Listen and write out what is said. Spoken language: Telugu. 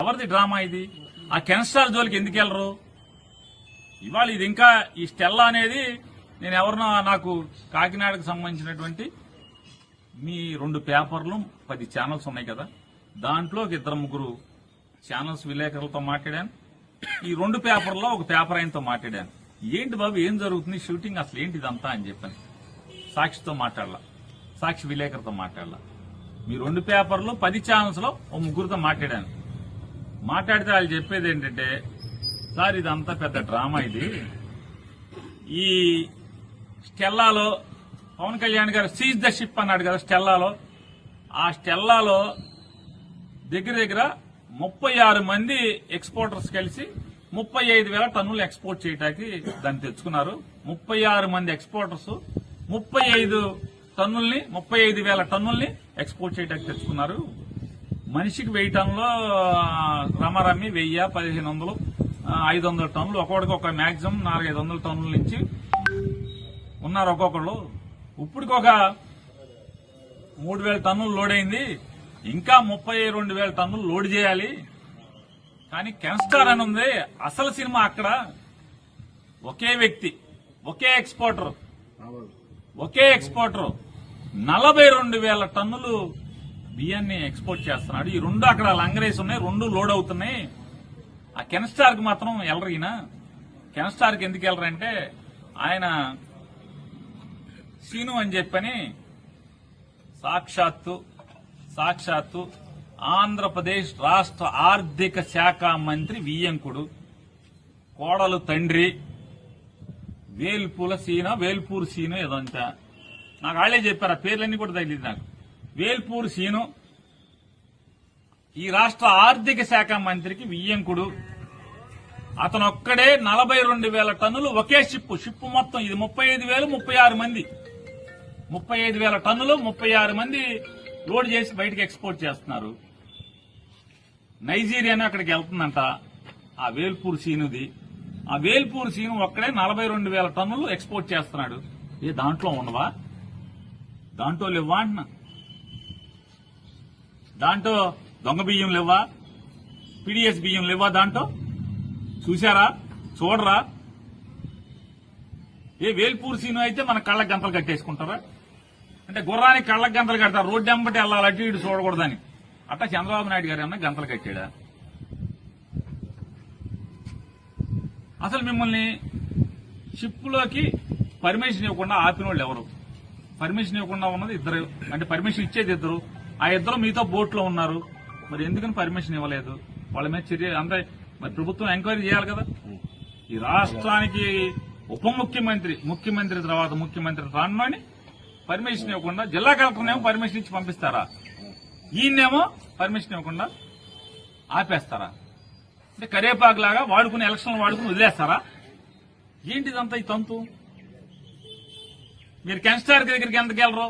ఎవరిది డ్రామా ఇది? ఆ కెన్స్టాల్ జోలికి ఎందుకు వెళ్ళరు? ఇవాళ ఇది ఇంకా ఈ స్టెల్లా అనేది నేను ఎవరినో నాకు కాకినాడకు సంబంధించినటువంటి మీ 2 పేపర్లు 10 ఛానల్స్ ఉన్నాయి కదా, దాంట్లో ఒక 2-3 ఛానల్స్ విలేకరులతో మాట్లాడాను. ఈ 2 పేపర్లో ఒక పేపర్ ఆయనతో మాట్లాడాను. ఏంటి బాబు ఏం జరుగుతుంది షూటింగ్ అసలు ఏంటి ఇదంతా అని చెప్పాను. సాక్షితో మాట్లాడాల, సాక్షి విలేకరుతో మాట్లాడాల. మీ 2 పేపర్లు 10 ఛానల్స్ లో ఓ 3గురితో మాట్లాడాను. మాట్లాడితే వాళ్ళు చెప్పేది ఏంటంటే, సార్ ఇదంతా పెద్ద డ్రామా, ఇది ఈ స్టెల్లాలో పవన్ కళ్యాణ్ గారు సీజ్ ద షిప్ అన్నాడు కదా స్టెల్లాలో. ఆ స్టెల్లాలో దగ్గర 36 మంది ఎక్స్పోర్టర్స్ కలిసి 35,000 టన్నులు ఎక్స్పోర్ట్ చేయడానికి దాన్ని తెచ్చుకున్నారు. 36 మంది ఎక్స్పోర్టర్స్ 35,000 టన్నుల్ని ఎక్స్పోర్ట్ చేయడానికి తెచ్చుకున్నారు. మనిషికి 1000 టన్నులు రమారమ్మి 1000, 1500, 500 టన్నులు ఒక్కొక్కడికి ఒక మాక్సిమం 400-500 టన్నుల నుంచి ఉన్నారు ఒక్కొక్కళ్ళు. ఇప్పటికి ఒక 3,000 టన్నులు లోడ్ అయింది, ఇంకా 32,000 టన్నులు లోడ్ చేయాలి. కానీ కెన్స్టార్ అని ఉంది. అసలు సినిమా అక్కడ ఒకే వ్యక్తి, ఒకే ఎక్స్పోర్టర్ 42,000 టన్నులు బియ్యాన్ని ఎక్స్పోర్ట్ చేస్తున్నాడు. ఈ 2 అక్కడ లంగరేసి ఉన్నాయి, 2 లోడ్ అవుతున్నాయి. ఆ కెన్స్టార్ కి మాత్రం వెళ్ళరు. ఈయన కెన్స్టార్ కి ఎందుకు వెళ్ళరంటే, ఆయన సీను అని చెప్పని సాక్షాత్తు ఆంధ్రప్రదేశ్ రాష్ట్ర ఆర్థిక శాఖ మంత్రి వియ్యంకుడు కోడలు తండ్రి వేల్పూర్ సీను ఏదో అంతా నాకు వాళ్ళే చెప్పారు. ఆ పేర్లన్నీ కూడా తగిలింది నాకు. వేల్పూర్ సీను ఈ రాష్ట్ర ఆర్థిక శాఖ మంత్రికి వియ్యంకుడు. అతను ఒక్కడే 42,000 టన్నులు ఒకే షిప్ మొత్తం ఇది 35,000, 36 మంది 35,000 టన్నులు 36 మంది లోడ్ చేసి బయటకు ఎక్స్పోర్ట్ చేస్తున్నారు. నైజీరియాను అక్కడికి వెళ్తుందంట ఆ వేల్పూర్ సీనుది. ఆ వేల్పూర్ సీను ఒక్కడే 42,000 టన్నులు ఎక్స్పోర్ట్ చేస్తున్నాడు. దాంట్లో ఉండవా? దాంట్లో లేవా అంటున్నా? దాంట్లో దొంగ బియ్యం లేవా? పీడీఎస్ బియ్యం లేవా? దాంట్లో చూశారా? చూడరా? వేల్పూర్ సీను అయితే మన కళ్ళకి గంతలు కట్టేసుకుంటారా? అంటే గుర్రానికి కళ్ళకి గంతలు కడతారు, రోడ్డు వెంబటి వెళ్ళాలి, అటు ఇటు చూడకూడదని. అట్లా చంద్రబాబు నాయుడు గారు ఏమన్నా గంతలు కట్టాడా? అసలు మిమ్మల్ని షిప్లోకి పర్మిషన్ ఇవ్వకుండా ఆపిన వాళ్ళు ఎవరు? పర్మిషన్ ఇవ్వకుండా ఉన్నది 2, అంటే పర్మిషన్ ఇచ్చేది 2. ఆ 2 మీతో బోట్లో ఉన్నారు. మరి ఎందుకని పర్మిషన్ ఇవ్వలేదు? వాళ్ళ మీద చర్య అంటే మరి ప్రభుత్వం ఎంక్వైరీ చేయాలి కదా. ఈ రాష్ట్రానికి ఉప ముఖ్యమంత్రి తర్వాత ముఖ్యమంత్రి రానుని పర్మిషన్ ఇవ్వకుండా జిల్లా కలెక్టర్నేమో పర్మిషన్ ఇచ్చి పంపిస్తారా? ఈయన్నేమో పర్మిషన్ ఇవ్వకుండా ఆపేస్తారా? అంటే కరేపాకులాగా వాడుకుని ఎలక్షన్లు వాడుకుని వదిలేస్తారా? ఏంటిదంతా ఈ తంతు? మీరు కెన్స్టార్ దగ్గరికి ఎందుకు వెళ్ళరు?